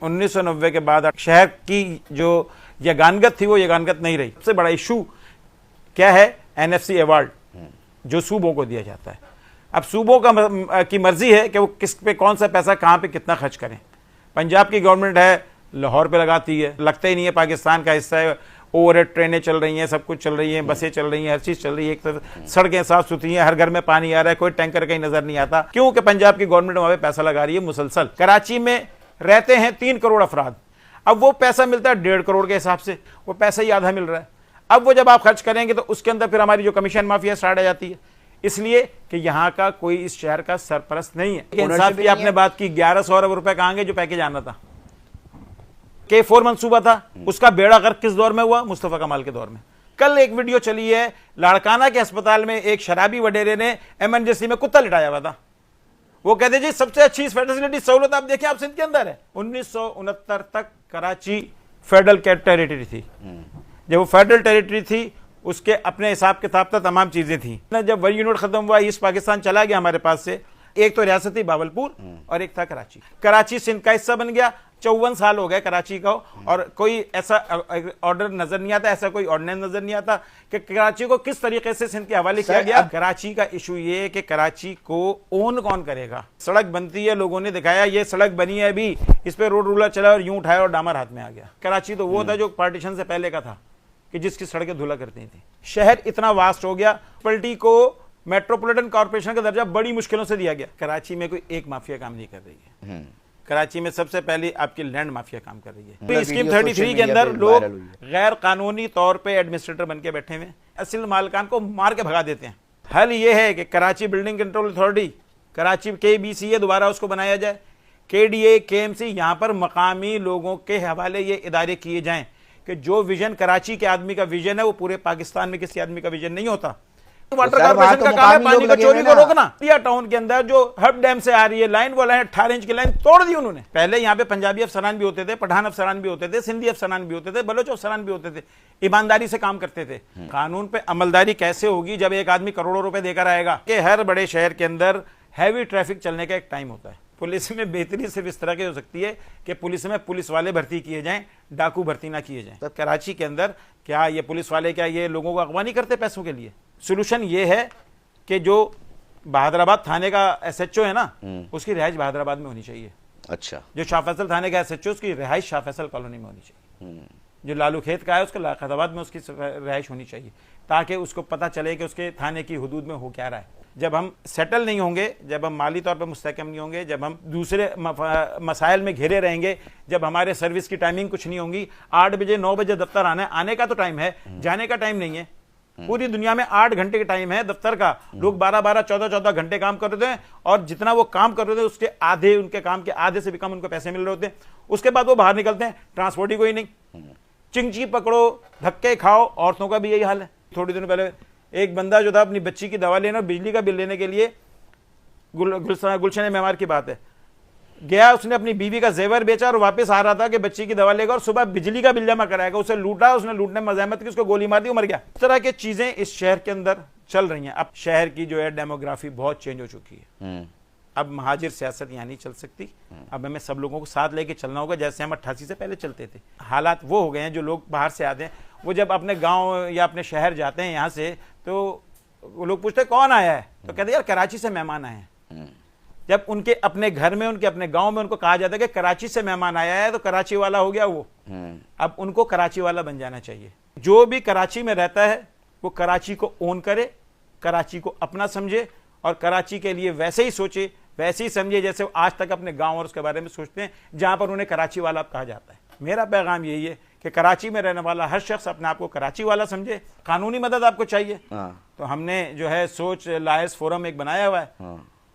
1990 के बाद शहर की जो यगानगत थी वो यगानगत नहीं रही। सबसे बड़ा इशू क्या है? NFC अवार्ड जो सूबों को दिया जाता है। अब सूबों की मर्जी है कि वो किस पे कौन सा पैसा कहाँ पे कितना खर्च करें। पंजाब की गवर्नमेंट है, लाहौर पे लगाती है, लगता ही नहीं है पाकिस्तान का हिस्सा है। ओवरहेड ट्रेनें चल रही हैं, सब कुछ चल रही हैं, बसें चल रही हैं, हर चीज़ चल रही है, एक तरफ सड़कें साफ सुथरी हैं, हर घर में पानी आ रहा है, कोई टैंकर कहीं नजर नहीं आता, क्योंकि पंजाब की गवर्नमेंट वहाँ पे पैसा लगा रही है मुसलसल। कराची में रहते हैं 3 करोड़ अफराद, अब वो पैसा मिलता है 1.5 करोड़ के हिसाब से, वो पैसा ही आधा मिल रहा है। अब वो जब आप खर्च करेंगे तो उसके अंदर फिर हमारी जो कमीशन माफिया स्टार्ट आ जाती है, इसलिए कि यहाँ का कोई इस शहर का सरपरस्त नहीं है। इंसाफ की आपने बात की, 1100 अरब रुपए कहां गए जो पैकेज आना था। K4 मंसूबा था, उसका बेड़ा गर्क किस दौर में हुआ? मुस्तफा कमाल के दौर में। कल एक वीडियो चली है, लाड़काना के अस्पताल में एक शराबी वडेरे ने इमरजेंसी में कुत्ता लिटाया हुआ था। वो कहते जी सबसे अच्छी फैसिलिटी सहूलत आप देखिए, आप सिंध के अंदर है। 1969 तक कराची फेडरल टेरिटरी थी। जब वो फेडरल टेरिटरी थी उसके अपने हिसाब किताब तक तमाम चीजें थी। जब वही यूनिट खत्म हुआ, ईस्ट पाकिस्तान चला गया हमारे पास से, एक तो रियासती बावलपुर और एक था कराची। कराची सिंध का हिस्सा बन गया। 54 साल हो गए कराची को, और कोई ऐसा ऑर्डर नजर नहीं आता, ऐसा कोई ऑर्डिनेंस नजर नहीं आता कि कराची को किस तरीके से सिंध के हवाले किया गया। कराची का इशू ये है कि कराची को ओन कौन करेगा। सड़क बनती है, लोगों ने दिखाया ये सड़क बनी है, अभी इस पे रोड रूलर चला और यूं उठाया और डामर हाथ में आ गया। कराची तो वो था जो पार्टीशन से पहले का था कि जिसकी सड़कें धुला करती थी। शहर इतना वास्ट हो गया, म्युनिसिपैलिटी को मेट्रोपॉलिटन कॉर्पोरेशन का दर्जा बड़ी मुश्किलों से दिया गया। कराची में कोई एक माफिया काम नहीं कर रही है। कराची में सबसे पहले आपकी लैंड माफिया काम कर रही है। स्कीम 33 के अंदर लोग गैर कानूनी तौर पे एडमिनिस्ट्रेटर बन के बैठे हुए, असल मालिकान को मार के भगा देते हैं। हल ये है कि Karachi building control authority, Karachi KBCA दोबारा उसको बनाया जाए, KDA KMC, यहाँ पर मकामी लोगों के हवाले ये इदारे किए जाएं कि जो विजन कराची के आदमी का विजन है वो पूरे पाकिस्तान में किसी आदमी का विजन नहीं होता। वाटर कॉर्पोरेशन का काम है पानी को चोरी को रोकना। इंडिया टाउन के अंदर जो हब डैम से आ रही है लाइन, वो लाइन 18 इंच की लाइन तोड़ दी उन्होंने। पहले यहाँ पे पंजाबी अफसरान भी होते थे, पठान अफसरान भी होते थे, सिंधी अफसरान भी होते थे, बलोच अफसरान भी होते थे, ईमानदारी से काम करते थे। कानून पे अमलदारी कैसे होगी जब एक आदमी करोड़ों रुपए देकर आएगा? कि हर बड़े शहर के अंदर हैवी ट्रैफिक चलने का एक टाइम होता है। पुलिस में बेहतरी सिर्फ इस तरह की हो सकती है कि पुलिस में पुलिस वाले भर्ती किए जाएं, डाकू भर्ती ना किए जाएं। तो कराची के अंदर क्या ये पुलिस वाले क्या ये लोगों को अगवा नहीं करते पैसों के लिए? सोल्यूशन ये है कि जो बहादुराबाद थाने का SHO है ना, उसकी रिहाइश बहादुराबाद में होनी चाहिए। अच्छा। जो शाह फैसल थाने का SHO, उसकी रिहाइश शाह फैसल कॉलोनी में होनी चाहिए। जो लालू खेत का है उसको लाखदाबाद में उसकी रिहाइश होनी चाहिए, ताकि उसको पता चले कि उसके थाने की हुदूद में हो क्या रहा है। जब हम सेटल नहीं होंगे, जब हम माली तौर पर मुस्तहकम नहीं होंगे, जब हम दूसरे मसाइल में घिरे रहेंगे, जब हमारे सर्विस की टाइमिंग कुछ नहीं होंगी, 8 बजे 9 बजे दफ्तर आने का तो टाइम है, जाने का टाइम नहीं है। पूरी दुनिया में 8 घंटे का टाइम है दफ्तर का। लोग 12-12, 14-14 घंटे काम कर रहे थे, और जितना वो काम कर रहे थे उसके आधे, उनके काम के आधे से भी कम उनको पैसे मिल रहे होते हैं। उसके बाद वो बाहर निकलते हैं, ट्रांसपोर्ट ही कोई नहीं, चिंची पकड़ो, धक्के खाओ। औरतों का भी यही हाल है। थोड़ी दिनों पहले एक बंदा जो था अपनी बच्ची की दवा लेना, बिजली का बिल लेने के लिए, गुलशन मेमार की बात है, गया, उसने अपनी बीवी का जेवर बेचा और वापस आ रहा था कि बच्ची की दवा लेगा और सुबह बिजली का बिल जमा कराएगा। उसे लूटा, उसने लूटने में मज़ाहमत की, उसको गोली मार दी, वो मर गया। इस तरह की चीजें इस शहर के अंदर चल रही हैं। अब शहर की जो है डेमोग्राफी बहुत चेंज हो चुकी है। अब महाजिर सियासत यहाँ नहीं चल सकती। अब हमें सब लोगों को साथ लेके चलना होगा, जैसे हम 88 से पहले चलते थे। हालात वो हो गए हैं, जो लोग बाहर से आते हैं वो जब अपने गाँव या अपने शहर जाते हैं यहाँ से, तो वो लोग पूछते कौन आया है, तो कहते यार कराची से मेहमान आए हैं। जब उनके अपने घर में, उनके अपने गांव में उनको कहा जाता है कि कराची से मेहमान आया है, तो कराची वाला हो गया वो। अब उनको कराची वाला बन जाना चाहिए। जो भी कराची में रहता है वो कराची को ओन करे, कराची को अपना समझे, और कराची के लिए वैसे ही सोचे, वैसे ही समझे जैसे वो आज तक अपने गांव और उसके बारे में सोचते हैं, जहां पर उन्हें कराची वाला कहा जाता है। मेरा पैगाम यही है कि कराची में रहने वाला हर शख्स अपने आप को कराची वाला समझे। कानूनी मदद आपको चाहिए तो हमने जो है सोच लायर्स फोरम एक बनाया हुआ है,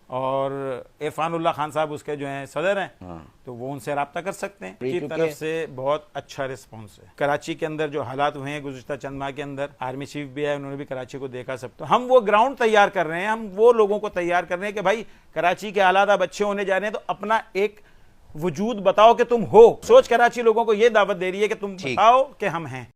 और इरफानुल्लाह खान साहब उसके जो हैं सदर हैं, तो वो उनसे रब्ता कर सकते हैं। की तरफ से बहुत अच्छा रिस्पॉन्स है। कराची के अंदर जो हालात हुए हैं गुज़िश्ता चंद माह के अंदर, आर्मी चीफ भी है, उन्होंने भी कराची को देखा सब। तो हम वो ग्राउंड तैयार कर रहे हैं, हम वो लोगों को तैयार कर रहे हैं कि भाई कराची के हालात अब अच्छे होने जा रहे हैं, तो अपना एक वजूद बताओ कि तुम हो। सोच कराची लोगों को ये दावत दे रही है कि तुम बताओ कि हम हैं।